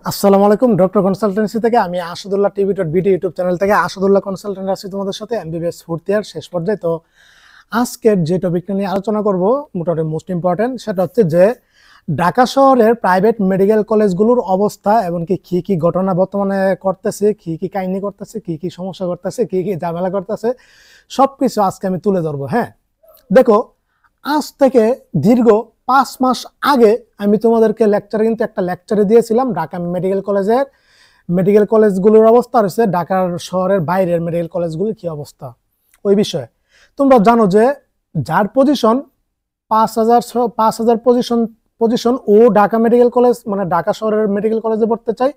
আসসালামু আলাইকুম। Doctor consultancy থেকে আমি আসাদুল্লাহ টিভি.বিডি ইউটিউব চ্যানেল থেকে আসাদুল্লাহ কনসালটেন্ট আছি তোমাদের সাথে এমবিবিএস ফোর্থ ইয়ার শেষ পর্যায়ে। তো আজকের যে টপিকটা নিয়ে আলোচনা করব মোটামুটি মোস্ট ইম্পর্টেন্ট, সেটা হচ্ছে যে ঢাকা শহরের প্রাইভেট মেডিকেল কলেজগুলোর অবস্থা এবং কি কি ঘটনা বর্তমানে করতেছে, কি কাহিনী করতেছে, কি সমস্যা করতেছে, কি ঝামেলা করতেছে, সবকিছু আজকে আমি তুলে ধরবো। হ্যাঁ, দেখো, আজ থেকে দীর্ঘ 5 মাস আগে আমি তোমাদেরকে কিন্তু একটা লেকচারে দিয়েছিলাম ঢাকা মেডিকেল কলেজগুলোর অবস্থা রয়েছে, ঢাকার শহরের বাইরের মেডিকেল কলেজগুলির কি অবস্থা ওই বিষয়ে। তোমরা জানো যে যার পজিশন 5,000 পজিশন ও ঢাকা মেডিকেল কলেজ মানে ঢাকা শহরের মেডিকেল কলেজে পড়তে চাই,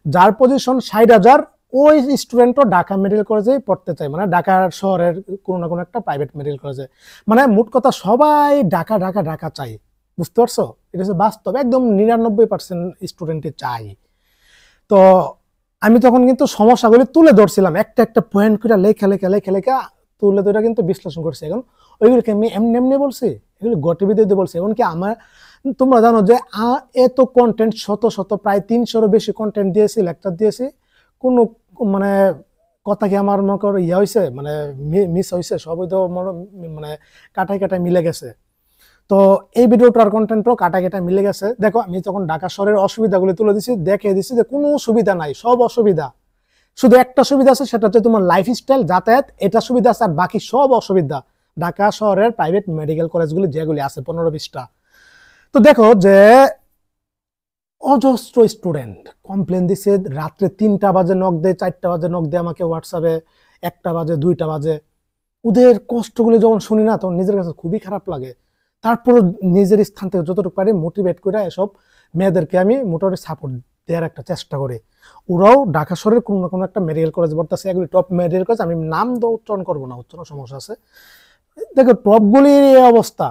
যার পজিশন 60,000 ওই স্টুডেন্টও ঢাকা মেডিকেল কলেজেই পড়তে চায়, মানে ঢাকা শহরের কোনো না কোনো একটা প্রাইভেট মেডিকেল কলেজে। মানে মোট কথা সবাই ঢাকা ঢাকা ঢাকা চাই, বুঝতে পারছো? এটা হচ্ছে বাস্তব, একদম 99% স্টুডেন্টই চাই। তো আমি তখন কিন্তু সমস্যাগুলি তুলে ধরছিলাম, একটা একটা পয়েন্ট করে লেখা তুলে ধরে কিন্তু বিশ্লেষণ করছি। এখন ওইগুলোকে আমি এমনি বলছি, এগুলো গতিবিধি বলছি। এমনকি আমার, তোমরা জানো যে এত কন্টেন্ট শত প্রায় 300-এরও বেশি কন্টেন্ট দিয়েছি, লেকচার দিয়েছি, কোনো মানে কথা কি আমার মনে করো হয়েছে, মানে মিস হয়েছে? সবই তো মানে কাটায় মিলে গেছে। তো এই ভিডিওটার কন্টেন্টও কাটা মিলে গেছে। দেখো, আমি তখন ঢাকা শহরের অসুবিধাগুলো তুলে দিছি, দেখিয়ে দিছি যে কোনো সুবিধা নাই, সব অসুবিধা। শুধু একটা সুবিধা আছে, সেটা হচ্ছে তোমার লাইফস্টাইল, যাতায়াত, এটা সুবিধা আছে, আর বাকি সব অসুবিধা ঢাকা শহরের প্রাইভেট মেডিকেল কলেজগুলি যেগুলি আছে 15-20টা। তো দেখো যে অজস্র স্টুডেন্ট কমপ্লেন দিছে, রাত্রে 3টা বাজে নক দেয়, 4টা বাজে নক দেয় আমাকে হোয়াটসঅ্যাপে, 1টা বাজে, 2টা বাজে। ওদের কষ্টগুলি যখন শুনি না, তখন নিজের কাছে খুবই খারাপ লাগে। তারপর নিজের স্থান থেকে যতটুকু পারি মোটিভেট করে এসব মেয়েদেরকে আমি মোটামুটি সাপোর্ট দেওয়ার একটা চেষ্টা করি। ওরাও ঢাকা শহরের কোনো না কোনো একটা মেডিকেল কলেজ পড়তেছে, এগুলি টপ মেডিকেল কলেজ, আমি নাম তো উচ্চারণ করবো না, উচ্চারণ সমস্যা আছে। দেখো, টপগুলির এই অবস্থা,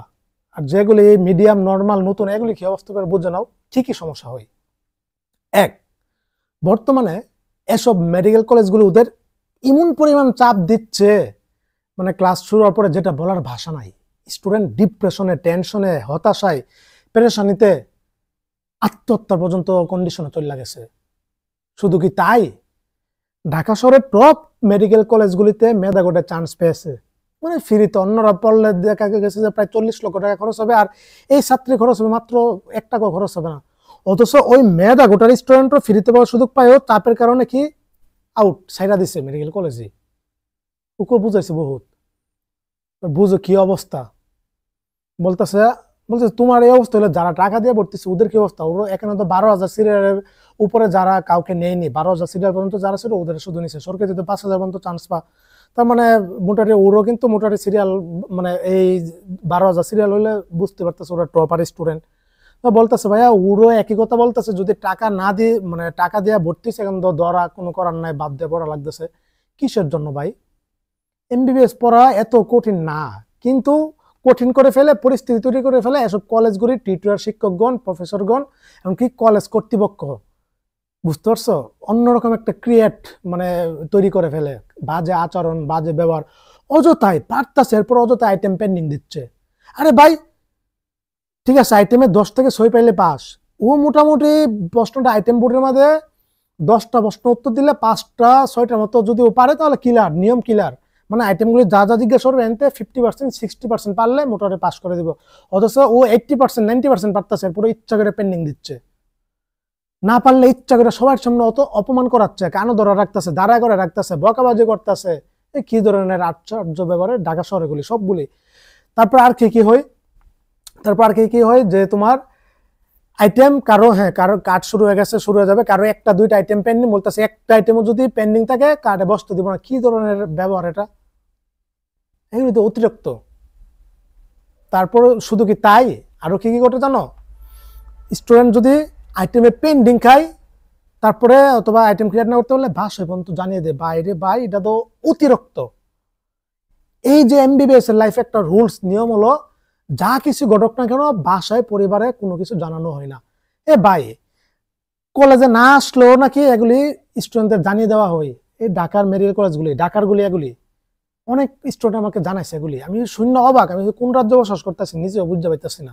আর যেগুলি মিডিয়াম, নর্মাল, নতুন, এগুলি কি অবস্থা করে বুঝে নাও, ঠিকই সমস্যা হয়। এক, বর্তমানে এসব মেডিকেল কলেজগুলো ওদের এমন পরিমাণ চাপ দিচ্ছে, মানে ক্লাস শুরু হওয়ার পরে যেটা বলার ভাষা নাই। স্টুডেন্ট ডিপ্রেশনে, টেনশনে, হতাশায়, পেরেশানিতে, আত্মহত্যা পর্যন্ত কন্ডিশনে চলে গেছে। শুধু কি তাই, ঢাকা শহরের টপ মেডিকেল কলেজগুলিতে মেধাগোটে চান্স পেয়েছে, মানে ফ্রিতে। অন্যরা পড়লে দেখা গেছে যে প্রায় 40 লক্ষ টাকা খরচ হবে, আর এই ছাত্রী খরচ হবে মাত্র 1 টাকাও খরচ হবে না। অথচ ওই মেধাগোটার স্টুডেন্টও ফ্রিতে পাওয়ার সুযোগ পায়ও চাপের কারণে কি আউট সাইডা দিচ্ছে মেডিকেল কলেজে। ওকে বুঝাইছে বহুত, বুঝো কি অবস্থা। বলতেছে বলছে তোমার এই অবস্থা হলে যারা টাকা দিয়ে ভর্তিছে ওদের কি অবস্থা? ওরা এখানে তো 12,000 সিরিয়ালের উপরে যারা কাউকে নেয়নি, 12,000 সিরিয়াল পর্যন্ত যারা ছিল ওদের শুধু নিছে। সরকারি যদি 5,000 পর্যন্ত চান্স পা, তার মানে মোটামুটি ওরও কিন্তু মোটামুটি সিরিয়াল, মানে এই 12,000 সিরিয়াল হলে বুঝতে পারতেছে ওরা টপার স্টুডেন্ট। বলতেছে ভাইয়া, ওরও একই কথা বলতেছে, যদি টাকা না দিয়ে, মানে টাকা দিয়ে ভর্তিছে, এখন তো ধরা কোনো করার নাই, বাদ দিয়ে পড়া লাগতেছে। কিসের জন্য ভাই? এমবিবিএস পড়া এত কঠিন না, কিন্তু কঠিন করে ফেলে, পরিস্থিতি তৈরি করে ফেলে এসব কলেজগুলির টিচার, শিক্ষকগণ, প্রফেসরগণ, এমনকি কলেজ কর্তৃপক্ষ। বুঝতে পারছো? অন্যরকম একটা ক্রিয়েট মানে তৈরি করে ফেলে, বাজে আচরণ, বাজে ব্যবহার, অযথায় পারতাছে, এরপর অযথা আইটেম পেন্ডিং দিচ্ছে। আরে ভাই, ঠিক আছে, আইটেমে 10 থেকে 6 পাইলে পাস। ও মোটামুটি প্রশ্নটা আইটেম বোর্ডের মধ্যে 10টা প্রশ্ন উত্তর দিলে 5টা 6টার মতো যদি ও পারে, তাহলে কিলার, নিয়ম কিলার। মানে আইটেমগুলি যা জিজ্ঞাসা করবে এনতে 50%, 60% পারলে মোটামুটি পাস করে দিব। অথচ ও 80%, 90% পারতেছে, পুরো ইচ্ছা করে পেন্ডিং দিচ্ছে। না পারলে ইচ্ছা করে সবার সামনে অত অপমান করাচ্ছে, কানো ধরা রাখতেছে, দাঁড়া করে রাখতেছে, বকাবাজি করতেছে। এই কি ধরনের আশ্চর্য ব্যবহারে ঢাকা শহরগুলি সবগুলি। তারপর আর কি হয় যে তোমার আইটেম কারো, কারো কার্ড শুরু হয়ে গেছে, শুরু হয়ে যাবে, কারো 1টা 2টা আইটেম পেন্ডিং, বলতেছে একটা আইটেমও যদি পেন্ডিং থাকে কার্ডে বসতে দিব না। কি ধরনের ব্যবহার এটা? এগুলো তো অতিরিক্ত। তারপর শুধু কি তাই, আরো কি ঘটে জানো? স্টুডেন্ট যদি আইটেমে পেন্ডিং খায়, তারপরে অথবা আইটেম ক্লিয়ার না করতে পারলে ভাষায় পর্যন্ত জানিয়ে দেয়, বাইরে ভাই এটা তো অতিরিক্ত। এই যে এমবিবিএস এর লাইফে একটা রুলস নিয়ম হলো, যা কিছু ঘটক না কেন বাসায় পরিবারে কোনো কিছু জানানো হয় না। এ ভাই, কলেজে না আসলেও নাকি এগুলি স্টুডেন্টদের জানিয়ে দেওয়া হয়। এই ঢাকার মেডিকেল কলেজগুলি, এগুলি অনেক স্টুডেন্ট আমাকে জানাইছে। এগুলি আমি শূন্য অবাক, আমি কোন রাজ্যে বসবাস করতেছি নিজেও বুঝতে পারতেছি না।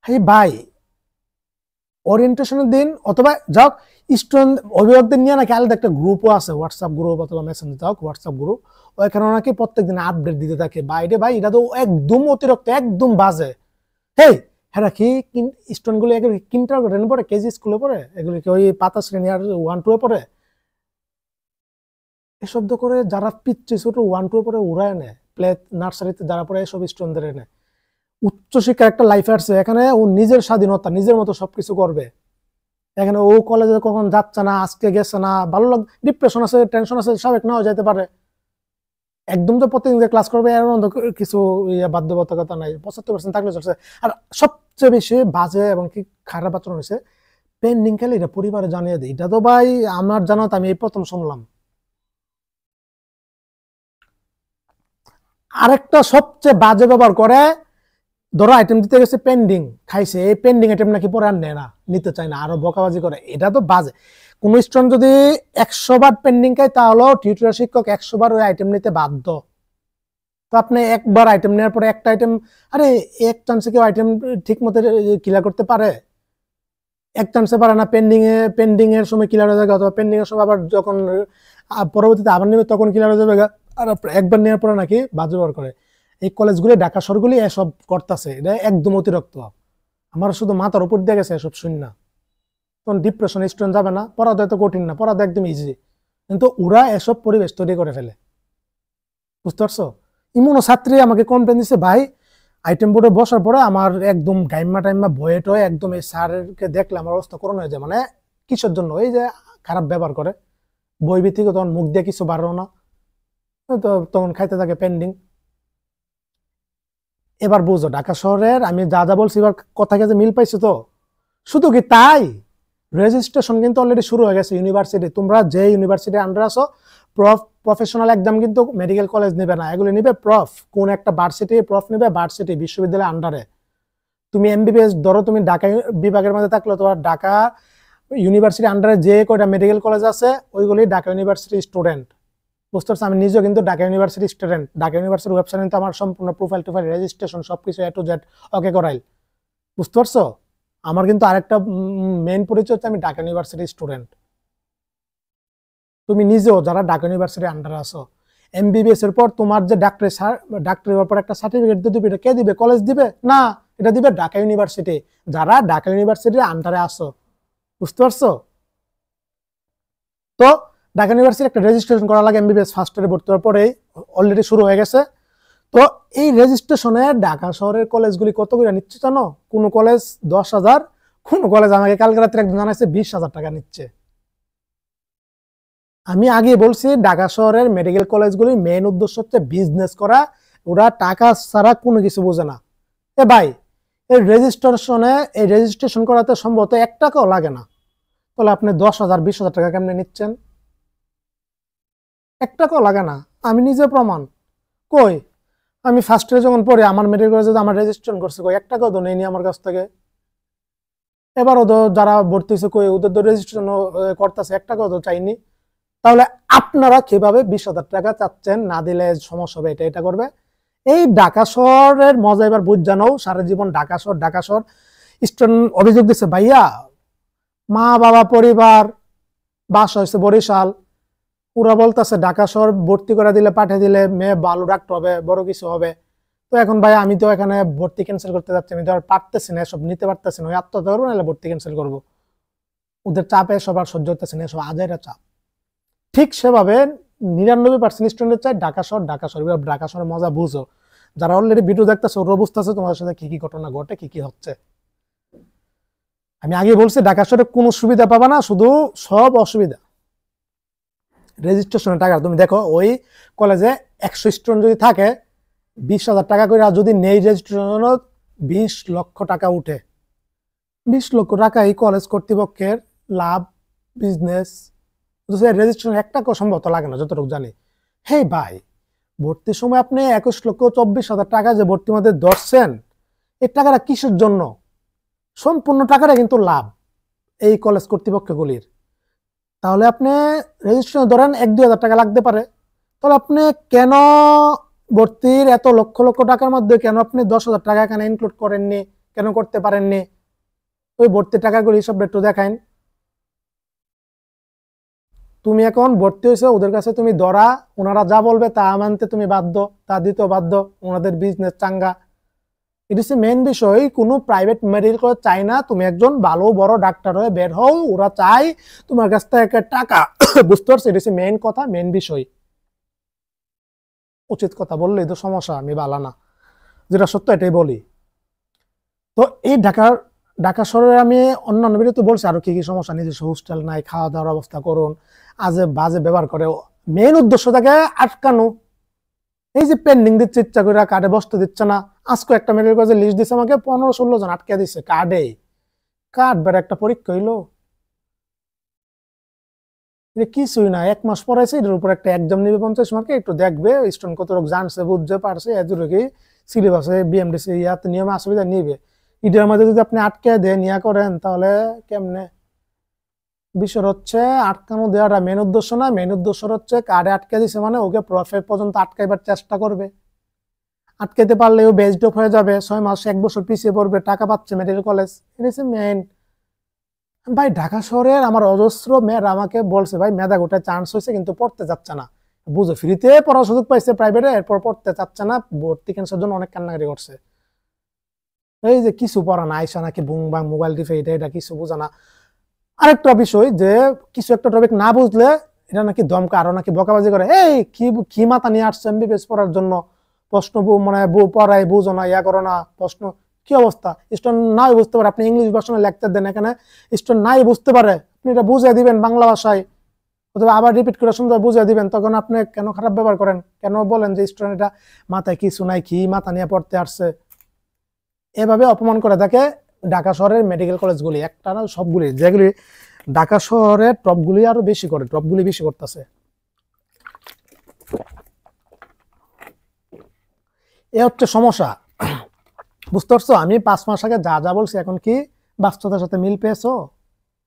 এই ভাই, ওরিয়েন্টেশনের দিন অথবা যাও স্টুডেন্ট অভিভাবকদের নিয়ে নাকি আলাদা একটা গ্রুপও আছে, হোয়াটসঅ্যাপ গ্রুপ অথবা মেসেঞ্জার যাও হোয়াটসঅ্যাপ গ্রুপ, ওইখানে নাকি প্রত্যেকদিন আপডেট দিতে থাকে। বাইরে ভাই এটা তো একদম অতিরিক্ত, একদম বাজে। হেই হ্যাঁ কি স্টুডেন্ট গুলো এগুলো কিন্ডারগার্টেনে পড়ে, কেজি স্কুলে পড়ে, এগুলো কি ওই পাতা শ্রেণী আর 1-2 এ পড়ে? এসব তো করে যারা পিচ্ছি ছোট 1-2 এ পড়ে উড়ায় নেয়, প্লে নার্সারিতে যারা পড়ে এসব স্টুডেন্টদের এনে উচ্চশিক্ষার একটা লাইফ আসছে, এখানে ও নিজের স্বাধীনতা নিজের মতো সবকিছু করবে। এখানে ও কলেজে কখন যাচ্ছে না, আজকে গেছে না, ভালো লাগ, ডিপ্রেশন আছে, টেনশন আছে, স্বাভাবিক নাও যেতে পারে। একদম তো প্রতিদিন যে ক্লাস করবে এর মধ্যে কিছু বাধ্যবাধকতা নাই, 75% থাকলে চলছে। আর সবচেয়ে বেশি বাজে এবং কি খারাপ আচরণ হয়েছে পেন্ডিং খেলে এটা পরিবারে জানিয়ে দেয়। এটা তো ভাই আমার জানা তো আমি এই প্রথম শুনলাম। আরেকটা সবচেয়ে বাজে ব্যবহার করে, ধরো আইটেম দিতে গেছে পেন্ডিং খাইছে, এই পেন্ডিং আইটেম নাকি পরে আর নেয় না, নিতে চায় না, আরো বকাবাজি করে। এটা তো বাজে। কোন স্টুডেন্ট যদি 100 বার পেন্ডিং খায় তাহলে টিউটর শিক্ষক 100 বার ওই আইটেম নিতে বাধ্য। তো আপনি একবার আইটেম নেওয়ার পরে একটা আইটেম, আরে এক চান্সে কেউ আইটেম ঠিক মতো ক্লিয়ার করতে পারে? এক চান্সে পারে না। পেন্ডিং এর সময় ক্লিয়ার হয়ে যাবে, অথবা পেন্ডিং এর সময় আবার যখন পরবর্তীতে আবার নেবে তখন ক্লিয়ার হয়ে যাবে। আর একবার নেওয়ার পরে নাকি বাজে ব্যবহার করে। এই কলেজগুলি ঢাকা শহরগুলি এসব করতেছে, এটা একদম অতিরিক্ত। আমার শুধু মাথার উপর দিয়ে গেছে এসব শুন না। তখন ডিপ্রেশন স্টুডেন্ট যাবে না, পড়াতে এত কঠিন না, পড়াতে একদম ইজি, কিন্তু ওরা এসব পরিবেশ তৈরি করে ফেলে। বুঝতে পারছো? ইমনও ছাত্রী আমাকে কমপ্লেন দিচ্ছে, ভাই আইটেম বোর্ডে বসার পরে আমার একদম গাইম্মা টাইম্মা ভয়ে টয়ে একদম এই স্যারকে দেখলে আমার অবস্থা করোনা হয়ে যায়। মানে কিসের জন্য? এই যে খারাপ ব্যবহার করে, বই ভিত্তিক, তখন মুখ দিয়ে কিছু বাড়ো না, তো তখন খাইতে থাকে পেন্ডিং। এবার বুঝো ঢাকা শহরের আমি যা যা বলছি এবার কথা কাছে মিল পাইছো তো? শুধু কি তাই, রেজিস্ট্রেশন কিন্তু অলরেডি শুরু হয়ে গেছে ইউনিভার্সিটি। তোমরা যে ইউনিভার্সিটি আন্ডার আছো, প্রফেশনাল একদম কিন্তু মেডিকেল কলেজ নেবে না, এগুলো নিবে কোন একটা ভার্সিটি নেবে, ভার্সিটি বিশ্ববিদ্যালয়ের আন্ডারে। তুমি এমবিবিএস ধরো, তুমি ঢাকা বিভাগের মধ্যে থাকলে তোমার ঢাকা ইউনিভার্সিটি আন্ডারে যে কয়টা মেডিকেল কলেজ আছে ওইগুলি ঢাকা ইউনিভার্সিটি স্টুডেন্ট। বুঝতে পারছো? আমি নিজেও কিন্তু ঢাকা ইউনিভার্সিটি স্টুডেন্ট। ঢাকা ইউনিভার্সিটির ওয়েবসাইট কিন্তু আমার সম্পূর্ণ প্রোফাইল টোফাইল রেজিস্ট্রেশন সবকিছু A to Z ওকে করাইল। বুঝতে পারছো? আমার কিন্তু আরেকটা মেইন পরিচয় হচ্ছে আমি ঢাকা ইউনিভার্সিটি স্টুডেন্ট। তুমি নিজেও যারা ঢাকা ইউনিভার্সিটির আন্ডারে আছো, এমবিবিএস এর পর তোমার যে ডাক্তারের পর একটা সার্টিফিকেট দিবে, এটা কে দিবে? কলেজ দিবে না, এটা দিবে ঢাকা ইউনিভার্সিটি, যারা ঢাকা ইউনিভার্সিটির আন্ডারে আছো। বুঝতে পারছো? তো ঢাকা ইউনিভার্সিটি একটা রেজিস্ট্রেশন করা লাগে এমবিবিএস ফার্স্ট ইয়ারে ভর্তি হওয়ার পরেই, অলরেডি শুরু হয়ে গেছে। তো এই রেজিস্ট্রেশনে ঢাকা শহরের কলেজগুলি কত করে নিচ্ছে জানো? কোন কলেজ 10,000, কোন কলেজ আমাকে কালকে রাত্রে একজন জানাইছে 20,000 টাকা নিচ্ছে। আমি আগে বলছি ঢাকা শহরের মেডিকেল কলেজগুলির মেইন উদ্দেশ্য হচ্ছে বিজনেস করা, ওরা টাকা ছাড়া কোনো কিছু বোঝে না। এ ভাই এই রেজিস্ট্রেশন করাতে সম্ভবত 1 টাকাও লাগে না, তাহলে আপনি 10,000 20,000 টাকা কেমনে নিচ্ছেন? 1 টাকাও লাগে না, আমি নিজে প্রমাণ। কই আমি ফার্স্ট ইয়ারে যখন পড়ি আমার মেডিকেল কলেজে আমার রেজিস্ট্রেশন করছে, কই 1 টাকাও তো নেইনি আমার কাছ থেকে। এবারও তো যারা ভর্তি হয়েছে কই ওদের তো রেজিস্ট্রেশন করতেছে, 1 টাকাও তো চাইনি। তাহলে আপনারা কিভাবে 20,000 টাকা চাচ্ছেন? না দিলে সমস্যা হবে, এটা করবে। এই ঢাকা শহরের মজা এবার বুঝ জানো, সারা জীবন ঢাকা শহর স্টুডেন্ট অভিযোগ দিচ্ছে, ভাইয়া মা বাবা পরিবার বাসা হয়েছে বরিশাল, ওরা বলতেছে ঢাকা শহর ভর্তি করে দিলে, পাঠিয়ে দিলে মেয়ে ভালো ডাক্তার হবে, বড় কিছু হবে। তো এখন ভাই আমি তো এখানে ভর্তি ক্যান্সেল করতে যাচ্ছি, আমি তো আর পারতেছি না, এসব নিতে পারতেছি না, আত্মহত্যা করবো নাহলে ভর্তি ক্যান্সেল করবো। ওদের চাপে সবার সহ্য হতেছে না, এসব আজাইরা চাপ। ঠিক সেভাবে 99% স্টুডেন্ট চাই ঢাকা শহর। ঢাকা শহরের মজা বুঝো, যারা অলরেডি ভিডিও দেখতেছে ওরা বুঝতেছে তোমাদের সাথে কি কি ঘটনা ঘটে, কি কি হচ্ছে। আমি আগে বলছি ঢাকা শহরে কোনো সুবিধা পাবা না, শুধু সব অসুবিধা। রেজিস্ট্রেশনের টাকা তুমি দেখো, ওই কলেজে 100 স্টুডেন্ট যদি থাকে 20,000 টাকা করে, আর যদি নেই রেজিস্ট্রেশন 20 লক্ষ টাকা উঠে। 20 লক্ষ টাকা এই কলেজ কর্তৃপক্ষের লাভ, বিজনেস। রেজিস্ট্রেশন 1 টাকাও সম্ভবত লাগে না যতটুকু জানি। হে ভাই ভর্তির সময় আপনি 21,24,000 টাকা যে ভর্তির মধ্যে ধরছেন, এই টাকাটা কিসের জন্য? সম্পূর্ণ টাকাটা কিন্তু লাভ এই কলেজ কর্তৃপক্ষগুলির। তাহলে আপনি রেজিস্ট্রেশন ধরেন 1-2 হাজার টাকা লাগতে পারে, তাহলে আপনি কেন ভর্তির এত লক্ষ লক্ষ টাকার মধ্যে কেন আপনি 10,000 টাকা এখানে ইনক্লুড করেননি, কেন করতে পারেননি? ওই ভর্তি টাকাগুলো হিসাবটা একটু দেখাইন। তুমি এখন ভর্তি হয়েছে ওদের কাছে, তুমি ধরা, ওনারা যা বলবে তা মানতে তুমি বাধ্য, তা দিতে বাধ্য, ওনাদের বিজনেস চাঙ্গা। এটা হচ্ছে মেন বিষয়। কোনো প্রাইভেট মেডিকেল কলেজ চায় না তুমি একজন ভালো বড় ডাক্তার হয়ে বের হও, ওরা চাই তোমার কাছ থেকে টাকা। বুঝতে পারছো? এটা হচ্ছে মেন কথা, মেন বিষয়। উচিত কথা বললেই তো সমস্যা, আমি বালা না, যেটা সত্য এটাই বলি। তো এই ঢাকা শহরে আমি অন্যান্য ভিডিওতে বলছি আরো কি কি সমস্যা, নিজস্ব হোস্টেল নাই, খাওয়া দাওয়ার অবস্থা করুন, আজে বাজে ব্যবহার করে। মেন উদ্দেশ্য থাকে আটকানো। এই যে পেন্ডিং দিচ্ছে ইচ্ছা করে, কার্ডে বসতে দিচ্ছে না। আজকে একটা মেডিকেল কলেজে লিস্ট দিচ্ছে আমাকে, 15-16 জন আটকে দিচ্ছে কার্ডে। কার্ড বের একটা পরীক্ষা হইলো, কিছুই না। 1 মাস পড়াইছে, এটার উপর একটা এক্সাম নিবে 50 মার্কে, একটু দেখবে স্টুডেন্ট কত রকম জানছে, বুঝতে পারছে, এজুরে সিলেবাসে বিএমডিসি ইয়াতে নিয়মে আসবে নিবে। এটার মধ্যে যদি আপনি আটকে দেন ইয়া করেন, তাহলে কেমনে? বিষয় হচ্ছে আটকানো দেওয়াটা মেন উদ্দেশ্য না। মেন উদ্দেশ্য হচ্ছে কার্ডে আটকে দিছে মানে ওকে প্রফেট পর্যন্ত আটকাইবার চেষ্টা করবে। আটকাইতে পারলে ও বেজড অফ হয়ে যাবে, 6 মাস 1 বছর পিছিয়ে পড়বে, টাকা পাচ্ছে মেডিকেল কলেজ। এটা হচ্ছে মেন। ভাই ঢাকা শহরের আমার অজস্র মেয়েরা আমাকে বলছে, ভাই মেধা গোটা চান্স হয়েছে কিন্তু পড়তে যাচ্ছে না। বুঝো, ফ্রিতে পড়ার সুযোগ পাইছে প্রাইভেটে, এরপর পড়তে চাচ্ছে না, ভর্তি ক্যান্সেলের জন্য অনেক কান্নাকাটি করছে। এই যে কিছু পড়া না, আইসা নাকি বুং বাং মোবাইল টিপে, এটা কিছু বোঝা না। আরেকটা বিষয় যে কিছু একটা টপিক না বুঝলে এটা নাকি দমকা, আরো নাকি বকাবাজি করে, এই কি মাথা নিয়ে আসছে এমবিবিএস পড়ার জন্য, প্রশ্ন মানে পড়াই বুঝো না, ইয়া করো না, প্রশ্ন কি অবস্থা। স্টুডেন্ট নাই বুঝতে পারে, আপনি ইংলিশ ভার্সনে লেকচার দেন, এখানে স্টুডেন্ট নাই বুঝতে পারে, আপনি এটা বুঝিয়ে দিবেন বাংলা ভাষায়, অথবা আবার রিপিট করে সুন্দর বুঝিয়ে দিবেন, তখন আপনি কেন খারাপ ব্যবহার করেন? কেন বলেন যে স্টুডেন্ট এটা মাথায় কিছু নাই, কি মাথা নিয়ে পড়তে আসছে? এভাবে অপমান করে থাকে ঢাকা শহরের মেডিকেল কলেজগুলি, একটা না সবগুলি, যেগুলি ঢাকা শহরের টপগুলি আরো বেশি করে, টপগুলি বেশি করতেছে। এ হচ্ছে সমস্যা। বুঝতে পারছো? আমি 5 মাস আগে যা যা বলছি এখন কি বাস্তবতার সাথে মিল পেয়েছো?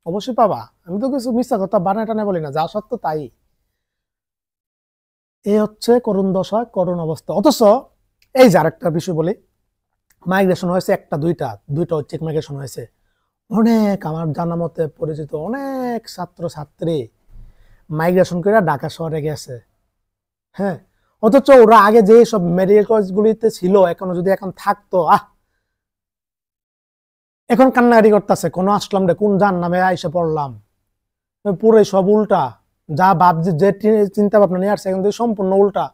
অবশ্যই পাবা। আমি তো কিছু মিথ্যা কথা বানায় টানায় বলি না, যা সত্য তাই। এ হচ্ছে করুণ দশা, করুণ অবস্থা। অথচ এই যে আরেকটা বিষয় বলি, মাইগ্রেশন হয়েছে একটা দুইটা হচ্ছে মাইগ্রেশন হয়েছে। অনেক আমার জানা মতে পরিচিত অনেক ছাত্র ছাত্রী মাইগ্রেশন করে ঢাকা শহরে গেছে। হ্যাঁ, অথচ ওরা আগে যে সব মেডিকেল কলেজগুলিতে ছিল, এখন থাকতো, এখন কান্নাকাটি করতেছে, কোনো আসলাম রে, কোন জান নামে আইসে পড়লাম। পুরো সব উল্টা, যা ভাবছে যে চিন্তা ভাবনা নিয়ে আসছে এখন সম্পূর্ণ উল্টা।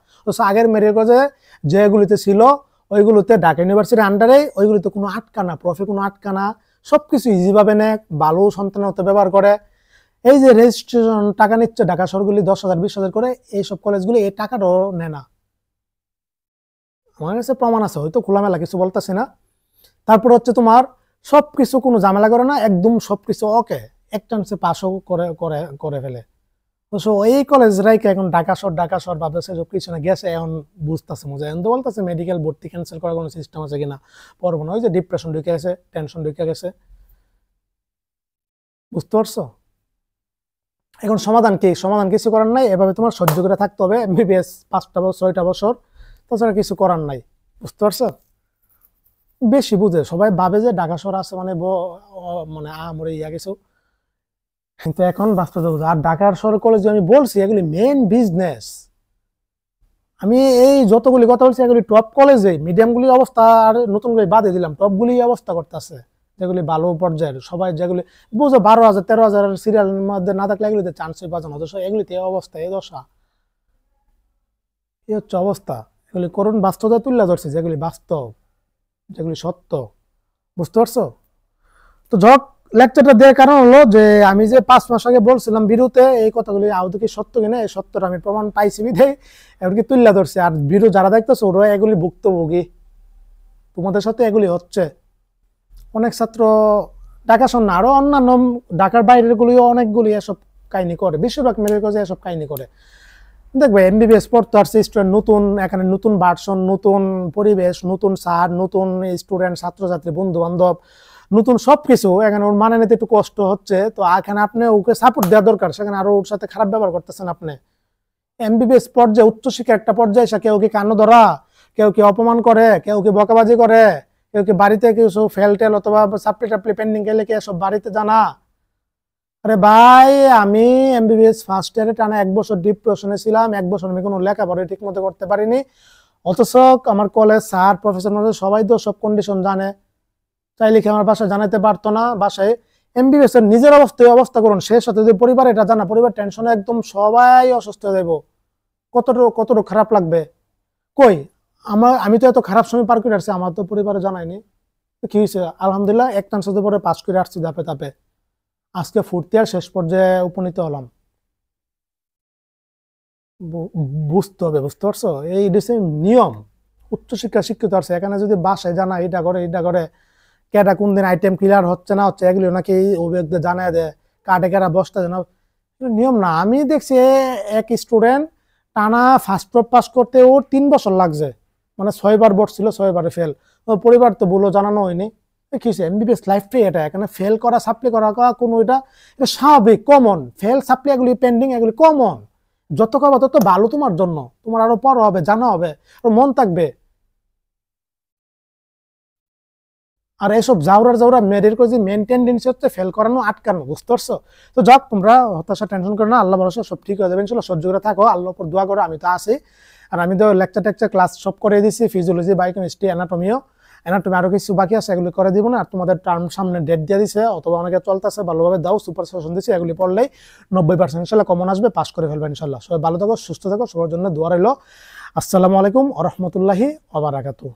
আগের মেডিকেল কলেজে যেগুলিতে ছিল ওইগুলোতে ঢাকা ইউনিভার্সিটির আন্ডারে, ওইগুলিতে কোনো আটকানা, প্রফে কোনো আটকানা, সবকিছু ইজি ভাবে নেয়, ভালো সন্তানের মতো ব্যবহার করে। এই যে রেজিস্ট্রেশন টাকা নিচ্ছে ঢাকা শহরগুলি 10,000 20,000 করে, এইসব কলেজগুলি এই টাকাটাও নেয় না। আমার কাছে প্রমাণ আছে, হয়তো খোলামেলা কিছু বলতেছি না। তারপর হচ্ছে তোমার সবকিছু কোনো ঝামেলা করে না, একদম সবকিছু ওকে, এক চান্সে পাসও করে করে করে ফেলে। তো এই কলেজ রাইকে এখন ঢাকা শহর ভাবতেছে সব কিছু না, গেছে এখন বুঝতেছে মজা, এখন তো বলতেছে মেডিকেল ভর্তি ক্যান্সেল করার কোনো সিস্টেম আছে কিনা, পড়বো না। ওই যে ডিপ্রেশন ঢুকে গেছে, টেনশন ঢুকে গেছে। বুঝতে পারছো? এখন সমাধান কি? সমাধান কিছু করার নাই, এভাবে তোমার সহ্য করে থাকতে হবে এমবিবিএস 5টা বছর 6টা বছর, তাছাড়া কিছু করার নাই। বুঝতে পারছো? বেশি বুঝে সবাই ভাবে যে ঢাকা শহর আছে মানে মানে আমরে ইয়া কিছু, কিন্তু এখন বাস্তবে বুঝে। আর ঢাকার শহর কলেজ আমি বলছি এগুলি মেন বিজনেস। আমি এই যতগুলি কথা বলছি এগুলি টপ কলেজে, মিডিয়ামগুলি অবস্থা আর নতুনগুলি বাদে দিলাম, টপগুলি অবস্থা করতেছে, যেগুলি ভালো পর্যায়ের সবাই, যেগুলি বুঝো 12,000 13,000 সিরিয়ালের মধ্যে না থাকলে এগুলিতে চান্সই পাওয়া না, অথচ এগুলিতে অবস্থা, এই দশা, এই হচ্ছে অবস্থা। এগুলি করুন বাস্তবতা তুলে ধরছে, যেগুলি বাস্তব, যেগুলি সত্য। বুঝতে পারছো? তো লেকচারটা দেওয়ার কারণ হলো যে আমি যে 5 মাস আগে বলছিলাম বিরুতে, এই কথাগুলি আদৌ কি সত্য কিনা, এই সত্যটা আমি প্রমাণ পাইছি বিধে এমনকি তুলে ধরছে। আর বিরু যারা দেখতেছে ওরা এগুলি ভুক্তভোগী, তোমাদের সাথে এগুলি হচ্ছে। অনেক ছাত্র ঢাকা শোন না, আরো অন্যান্য ঢাকার বাইরের গুলিও অনেকগুলি এসব কাহিনী করে, বেশিরভাগ মেডিকেল কলেজে এসব কাহিনী করে। দেখবে এমবিবিএস পড়তে আসছে স্টুডেন্ট, নতুন এখানে নতুন ভার্সন, নতুন পরিবেশ, নতুন স্যার, নতুন স্টুডেন্ট, ছাত্রছাত্রী, বন্ধু বান্ধব, নতুন সবকিছু, এখানে ওর মানে নিতে একটু কষ্ট হচ্ছে। তো এখানে আপনি ওকে সাপোর্ট দেওয়া দরকার, সেখানে আরো ওর সাথে খারাপ ব্যবহার করতেছেন আপনি। এমবিবিএস পর্যায়ে, উচ্চশিক্ষা একটা পর্যায়ে এসে কেউ কি কান্ন ধরা, কেউ কি অপমান করে, কেউ কি বকাবাজি করে, কেউ কি বাড়িতে কেউ সব ফেল টেল অথবা সাপ্লি টাপ্লি পেন্ডিং গেলে কি সব বাড়িতে জানা? আরে ভাই, আমি এমবিবিএস ফার্স্ট ইয়ারে টানা 1 বছর ডিপ্রেশনে ছিলাম, 1 বছর আমি কোনো লেখাপড়া ঠিক মতো করতে পারিনি। অথচ আমার কলেজ স্যার প্রফেসর সবাই তো সব কন্ডিশন জানে, চাইলে কি আমার বাসায় জানাতে পারতো না? বাসায় এমবিবিএস এর নিজের অবস্থা করুন, সে সাথে যদি পরিবার এটা জানা, পরিবার টেনশনে একদম সবাই অসুস্থ হয়ে যাবো, কতটুকু খারাপ লাগবে। কই আমি তো এত খারাপ সময় পার করে আসছি, আমার তো পরিবারে জানাইনি। কি হয়েছে? আলহামদুলিল্লাহ এক চান্স পরে পাস করে আসছি ধাপে ধাপে, আজকে 4th ইয়ার শেষ পর্যায়ে উপনীত হলাম। বুঝতে হবে, বুঝতে পারছো? এই নিয়ম। উচ্চশিক্ষা শিক্ষিত আছে, এখানে যদি বাসায় জানা এটা করে কেটা কোন দিন আইটেম ক্লিয়ার হচ্ছে না হচ্ছে এগুলো নাকি অভিজ্ঞ জানায় দেয়, কাটে কেটা বসতে জানা, নিয়ম না। আমি দেখছি এক স্টুডেন্ট টানা ফার্স্ট প্রপ পাস করতে ওর 3 বছর লাগছে, মানে 6বার বোর্ড ছিল, 6বারে ফেল। পরিবার তো বলো জানানো হয়নি। কি এমবিবিএস লাইফটাই এটা, এখানে ফেল করা সাপ্লি করা কোনো এটা স্বাভাবিক, কমন। ফেল সাপ্লি এগুলি পেন্ডিং এগুলি কমন। যত করবা তত ভালো তোমার জন্য, তোমার আরো পড়া হবে, জানা হবে, আর মন থাকবে। আর এইসব জাউরা মেয়েদের যে মেন টেন্ডেন্সি হচ্ছে ফেল করানো, আটকানো, বুঝতে পারছো? তো যাক, তোমরা হতাশা টেনশন করো না, আল্লাহ ভরসা সব ঠিক হয়ে যাবে ইনশাল্লাহ। সহ্য করে থাকো, আল্লাহর উপর দোয়া করো, আমি তো আছি। আর আমি তো লেকচার টেকচার ক্লাস সব করে দিছি, ফিজিওলজি, বায়োকেমিস্ট্রি, অ্যানাটমি আরো কিছু বাকি আছে, এগুলি করে দিব না। আর তোমাদের টার্ম সামনে ডেট দিয়ে দিছে, অথবা অনেকে চলতেছে, ভালোভাবে দাও, সুপার সেশন দিচ্ছে, এগুলি পড়লেই 90% ইনশাল্লাহ কমন আসবে, পাস করে ফেলবে ইনশাল্লাহ। সবাই ভালো থাকো, সুস্থ থাকো, সবার জন্য দোয়া রইল। আসসালামু আলাইকুম ওয়া রাহমাতুল্লাহি ওয়া বারাকাতুহু।